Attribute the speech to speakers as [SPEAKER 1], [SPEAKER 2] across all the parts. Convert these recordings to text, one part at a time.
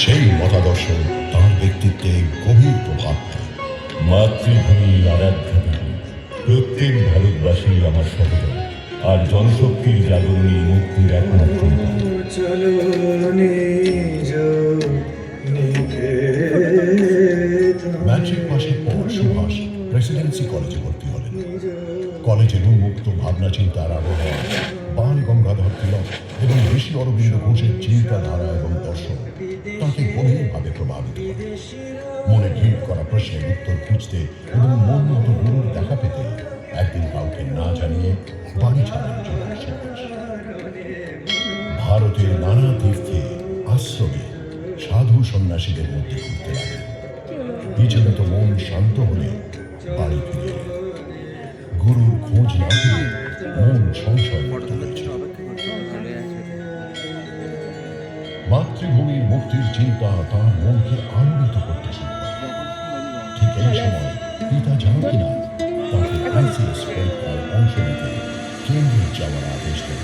[SPEAKER 1] সেই মতাদর্শ তাঁর ব্যক্তিত্বে গভীর প্রভাব ফেলে।
[SPEAKER 2] মাতৃভূমি আরাধ্যা দেবী, প্রত্যেক ভারতবাসী আমার সহোদর, আর জনশক্তির জাগরণী মুক্তির একমাত্র উপায়।
[SPEAKER 1] ম্যাট্রিক পাশের পর সুভাষ প্রেসিডেন্সি কলেজে ভর্তি হলেন। কলেজের উন্মুক্ত ভাবনা চিন্তার আবহাওয়া, বাল গঙ্গাধর তিলক এবং ঋষি অরবিন্দ ঘোষের চিন্তাধারা এবং দর্শন তাঁকে গভীরভাবে প্রভাবিত করে। মনে ভিড় করা প্রশ্নের উত্তর খুঁজতে এবং মন মতো গুরুর দেখা পেতে একদিন কাউকে না জানিয়ে বাড়ি ছাড়ার জন্য সুভাষ ভারতের নানা তীর্থে আশ্রমে সাধু সন্ন্যাসীদের মধ্যে ঘুরতে লাগেন। বিচলিত মন শান্ত হলে বাড়ি ফিরে এলেন। গুরুর খোঁজ না পেয়ে মন সংশয় মুক্ত হয়েছিল। মাতৃভূমির মুক্তির চিন্তা তাঁর মনকে আলোড়িত করতে শুরু করে। ঠিক এই সময় পিতা জানকীনাথ তাঁকে আইসিএস পরীক্ষায় অংশ নিতে কেন্দ্রে যাওয়ার আদেশ দেন।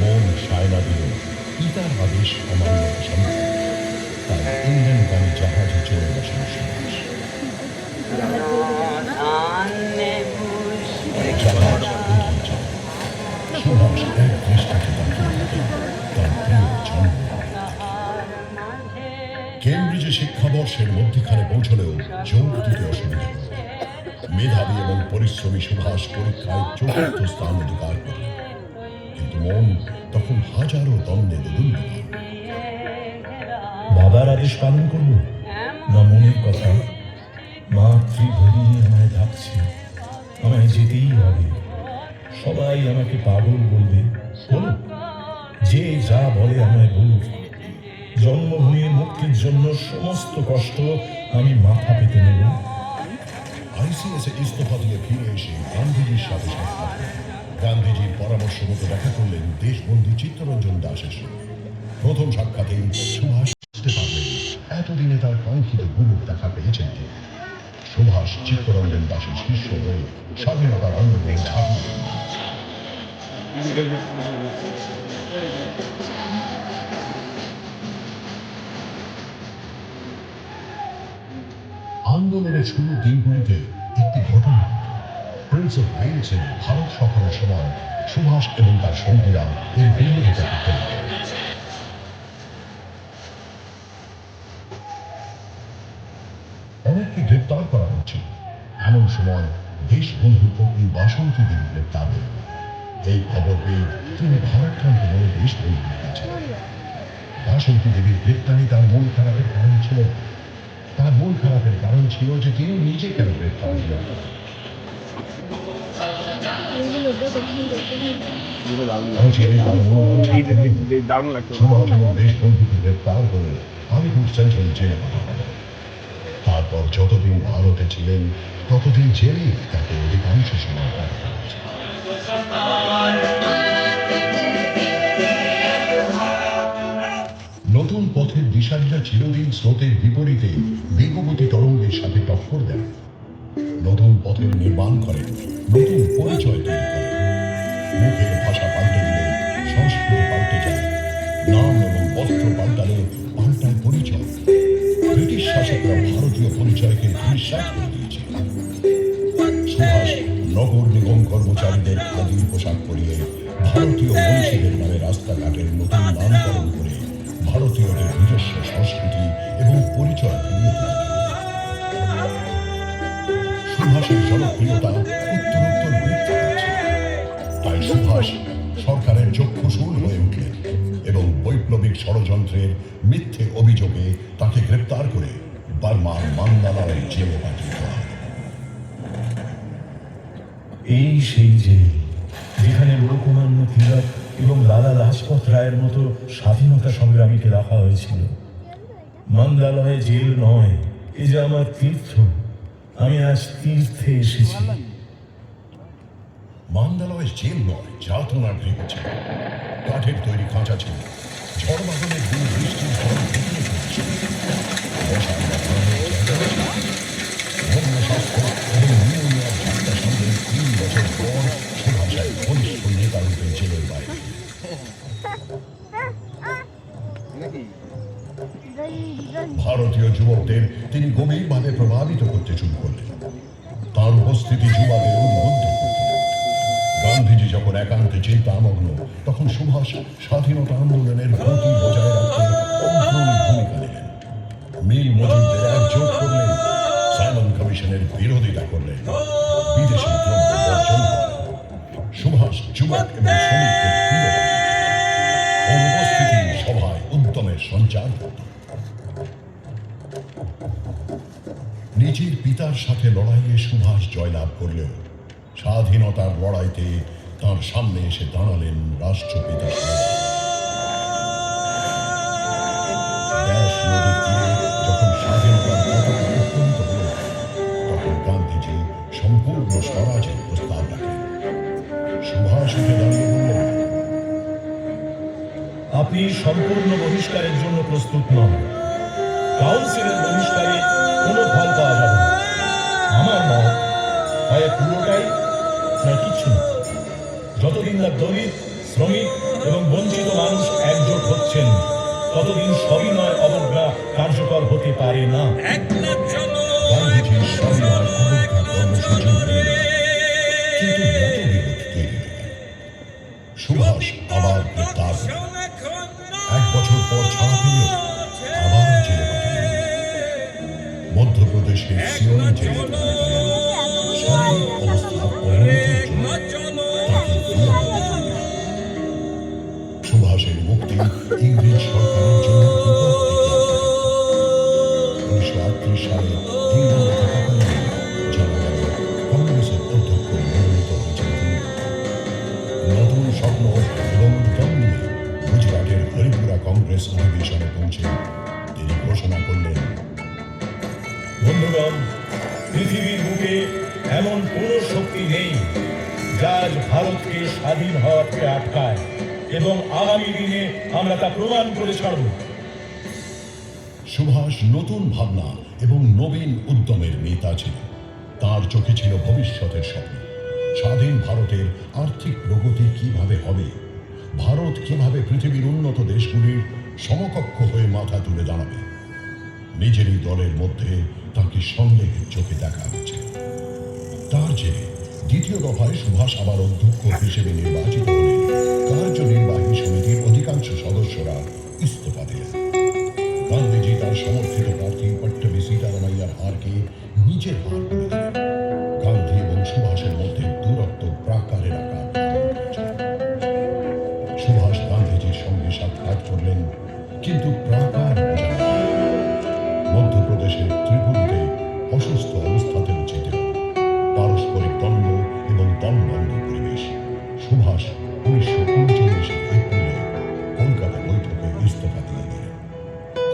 [SPEAKER 1] মন সায়না দিল পিতার আদেশ অমান্য সম্ভব, তাই ইংল্যান্ডগামী জাহাজে চলে বসেন সুভাষ। জাহাজ এগিয়ে চলে। সুভাষ এক দৃষ্টিতে তাকিয়ে থাকেন তার প্রিয় জন্মভূমির দিকে। কেমব্রিজে শিক্ষাবর্ষের মধ্যখানে পৌঁছলেও যোগ দিতে অসুবিধা হল। মেধাবী এবং পরিশ্রমী সুভাষ পরীক্ষায় চতুর্থ স্থান অধিকার করলেন, কিন্তু মন তখন হাজারো দ্বন্দ্বে দোদুল্যমান।
[SPEAKER 2] বাবার আদেশ পালন করব না মনের কথা? মাতৃভূমি আমায় ডাকছে, আমায় যেতেই হবে। সবাই আমাকে পাগল বলবে, বলুক, যে যা বলে আমায় বলুক। জন্মভূমির মুক্তির জন্য সমস্ত কষ্ট আমি মাথা পেতে নেব।
[SPEAKER 1] আইসিএস ইস্তফা দিয়ে ফিরে এসে গান্ধীজির সাথে সাক্ষাৎ করেন। গান্ধীজির পরামর্শ মতো দেখা করলেন দেশবন্ধু চিত্তরঞ্জন দাসের সঙ্গে। প্রথম সাক্ষাতেই সুভাষ বুঝতে পারলেন এতদিনে তার কাঙ্ক্ষিত গুরুর দেখা পেয়েছেন তিনি। সুভাষ চিত্তরঞ্জন দাসের শিষ্য হয়ে স্বাধীনতার আন্দোলনে ঝাঁপিয়ে পড়লেন। আন্দোলনের শুরুর দিনগুলিতে একটি ঘটনা প্রিন্স অফ ওয়েলসের ভারত সফরের সময় সুভাষ এবং তার সঙ্গীরা এর বিরোধিতা করতে লাগলেন। অনেককে গ্রেপ্তার করা হচ্ছিল। এমন সময় দেশবন্ধু পত্নী বাসন্তী দেবী গ্রেপ্তার হলেন। এই খবর পেয়ে তিনি ভারাক্রান্ত মনে দেশবন্ধুর কাছে। বাসন্তী দেবীর গ্রেপ্তারি তার মন খারাপের কারণ ছিল। তার মন খারাপের কারণ ছিল যে তিনি নিজে কেন গ্রেপ্তার হলেন। দেশবন্ধুকে গ্রেপ্তার করে আলিপুর সেন্ট্রাল জেলে পাঠানো হয়। তারপর যতদিন ভারতে ছিলেন ততদিন জেলেই তাকে অধিকাংশ সময় কাটাতে হয়েছে। নতুন পথের দিশারীরা চিরদিন স্রোতের বিপরীতে বেগবতী তরঙ্গের সাথে টক্কর দেন। নতুন পথের নির্মাণ করেন, নতুন পরিচয় তৈরি করেন। মুখের ভাষা পাল্টে দিলে সংস্কৃতি পাল্টে যায়, নাম এবং বস্ত্র পাল্টালে পাল্টায় পরিচয়। ব্রিটিশ শাসকরা ভারতীয় পরিচয়কে ধূলিসাৎ করে দিয়েছিল। সুভাষ নগর নিগম কর্মচারীদের খাদি পোশাক পরিয়ে ভারতীয় মনীষীদের নামে রাস্তাঘাটের নতুন নামকরণ করে ভারতীয়দের নিজস্ব সংস্কৃতি এবং পরিচয় ফিরিয়ে দিলেন। সুভাষের জনপ্রিয়তা উত্তরোত্তর বৃদ্ধি পাচ্ছে। তাই সুভাষ সরকারের চক্ষুশূল হয়ে উঠলেন এবং বৈপ্লবিক ষড়যন্ত্রের মিথ্যে অভিযোগে তাকে গ্রেপ্তার করে বার্মার মান্দালয় জেলে পাঠিয়ে দেওয়া হয়।
[SPEAKER 2] এই সেই জেল যেখানে লোকমান্য তিলক এবং লালা লাজপত রায়ের মতো স্বাধীনতা সংগ্রামীকে রাখা হয়েছিল। মান্দালয় জেল নয়, এ যে আমার তীর্থ। আমি আজ তীর্থে এসেছি।
[SPEAKER 1] মান্দালয় জেল নয়, যাতনার গৃহ ছিল। কাঠের তৈরি খাঁচা ছিল। ঝড় বাদলের দিন বৃষ্টির জল ঢুকিয়ে পড়ছে। বসার বা ঘুমানোর জায়গা ছিল। ধর্ম স্বাস্থ্য এবং নিউমোনিয়ার ঝাঁকটা সঙ্গে 3 বছর পর সুভাষের ঘনিষ্ঠ নেতা রূপে জেলের বাইরে। ভারতীয় যুবকদের তিনি গভীরভাবে প্রভাবিত করতে শুরু করলেন। তার উপস্থিতি যুবাদের উদ্বুদ্ধ করত। গান্ধীজি যখন একান্তে চিন্তামগ্ন, তখন সুভাষ স্বাধীনতা আন্দোলনের গতি বজায় রাখতে অগ্রণী ভূমিকা নিলেন। মিল মজুরদের একজোট করলেন, সাইমন কমিশনের বিরোধিতা করলেন, বিদেশি দ্রব্য বর্জন করলেন। সুভাষ যুবক এবং শ্রমিকদের প্রিয় হলেন। ওর উপস্থিতি সভায় উদ্যমের সঞ্চার করত। নিজের পিতার সাথে লড়াইয়ে সুভাষ জয়লাভ করলেও স্বাধীনতার লড়াইতে তার সামনে এসে দাঁড়ালেন রাষ্ট্রপিতা ব্যাস নদীর তীরে যখন স্বাধীনতার পতাকা উত্তোলিত হল, তখন গান্ধীজি সম্পূর্ণ স্বরাজের প্রস্তাব রাখলেন। সুভাষ উঠে দাঁড়িয়ে বললেন,
[SPEAKER 2] আপনি সম্পূর্ণ বহিষ্কারের জন্য প্রস্তুত নন। কাউন্সিলের বহিষ্কারে কোনো ফল পাওয়া যাবে না। আমার মত হয় পুরোটাই নয় কিচ্ছু না। যতদিন না দলিত, শ্রমিক এবং বঞ্চিত মানুষ একজোট হচ্ছেন, ততদিন সবিনয় অবজ্ঞা কার্যকর হতে পারে না।
[SPEAKER 1] গান্ধীজি সবিনয় অবজ্ঞা কর্মসূচি নিলেন, কিন্তু মতবিরোধ তৈরি হয়ে গেল। সুভাষ আবার গ্রেপ্তার হলেন। 1 বছর পর ছাড়া পেলেও আবার জেলে পাঠালেন। মধ্যপ্রদেশের সিওনি জেলে থাকাকালীন শারীরিক অবস্থার অবনতির জন্য তাকে ফিরিয়ে আনতে হল। সুভাষের মুক্তি ইংরেজ সরকারের জন্য বিপদ ডেকে আনতে পারে। 1938 সালে ইংল্যান্ডে থাকাকালীন জানা গেল কংগ্রেসের অধ্যক্ষ মনোনীত হয়েছেন তিনি। নতুন স্বপ্ন এবং উদ্যম নিয়ে গুজরাটের হরিপুরা কংগ্রেস অধিবেশনে পৌঁছে তিনি ঘোষণা করলেন,
[SPEAKER 2] বন্ধুগণ, পৃথিবীর বুকে এমন কোনো শক্তি নেই যা আজ ভারতকে স্বাধীন হওয়া থেকে আটকায়, এবং আগামী দিনে আমরা তা প্রমাণ করে ছাড়ব।
[SPEAKER 1] সুভাষ নতুন ভাবনা এবং নবীন উদ্যমের নেতা ছিলেন। তার চোখে ছিল ভবিষ্যতের স্বপ্ন। স্বাধীন ভারতের আর্থিক প্রগতি কিভাবে হবে, ভারত কিভাবে পৃথিবীর উন্নত দেশগুলির সমকক্ষ হয়ে মাথা তুলে দাঁড়াবে। নিজেরই দলের মধ্যে তাকে সন্দেহের চোখে দেখা হচ্ছে। তার জেরে দ্বিতীয় দফায় সুভাষ আবার অধ্যক্ষ হিসেবে নির্বাচিত হলে কার্যনির্বাহী সমিতির অধিকাংশ সদস্যরা ইস্তফা দিলেন। গান্ধীজি তার সমর্থিত প্রার্থী পট্টবী সীতারামাইয়ার হারকে নিজের হার করে দিলেন। গান্ধী এবং সুভাষের মধ্যে দূরত্ব প্রাকারের আকার ধারণ করেছে। সুভাষ গান্ধীজির সঙ্গে সাক্ষাৎ করলেন, কিন্তু প্রাকার বোঝা গেল। মধ্যপ্রদেশের ত্রিপুরীতে অসুস্থ অবস্থাতেও যেতেন। পারস্পরিক দ্বন্দ্ব এবং দলবদ্ধ পরিবেশ। সুভাষ 1939 এপ্রিলে কলকাতা বৈঠকে ইস্তফা দিয়ে দিলেন।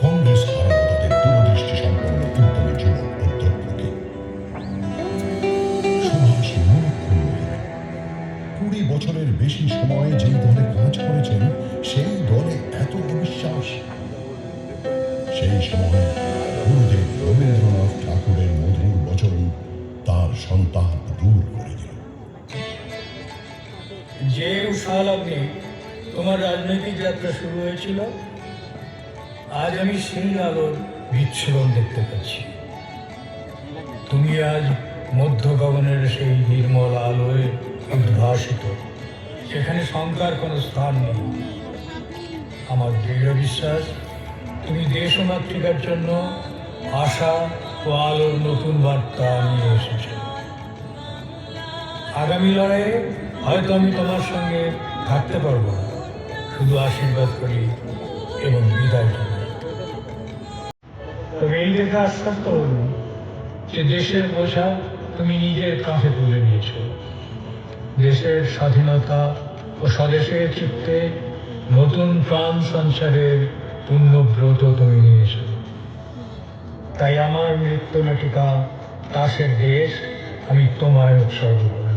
[SPEAKER 1] কংগ্রেস হারানো তাদের দূরদৃষ্টি সম্পন্ন উদ্যমী যুবক অধ্যক্ষকে। সুভাষ মনক্ষুণ্ণ হলেন। 20 বছরের বেশি সময়ে যেই দলে কাজ করেছেন, সেই দলে এত অবিশ্বাস। সেই সময় গুরুদেব রবীন্দ্রনাথ ঠাকুরের মধুর বচন তার সন্তান দূর করে দিল।
[SPEAKER 3] যে উৎসাহলগ্নে তোমার রাজনৈতিক যাত্রা শুরু হয়েছিল, আজ আমি সেই আলোর বিচ্ছুরণ দেখতে পাচ্ছি। তুমি আজ মধ্য গগনের সেই নির্মল আলোয় উদ্ভাসিত, সেখানে শঙ্কার কোনো স্থান নেই। আমার দৃঢ় বিশ্বাস, তুমি দেশ ও মাতৃকার জন্য আশা ও আলোর নতুন বার্তা নিয়ে এসেছ। আগামী লড়াইয়ে হয়তো আমি তোমার সঙ্গে থাকতে পারবো না, শুধু আশীর্বাদ করি এবং বিদায় জানাই। তবে এই দেখে আশ্বাস করুন যে দেশের বোঝা তুমি নিজের কাঁধে তুলে নিয়েছ। দেশের স্বাধীনতা ও স্বদেশের চিত্তে নতুন প্রাণ সঞ্চারের পুণ্যব্রত তুমি নিয়েছ। তাই আমার নৃত্যনাটিকা তাসের দেশ আমি তোমায় উৎসর্গ করব।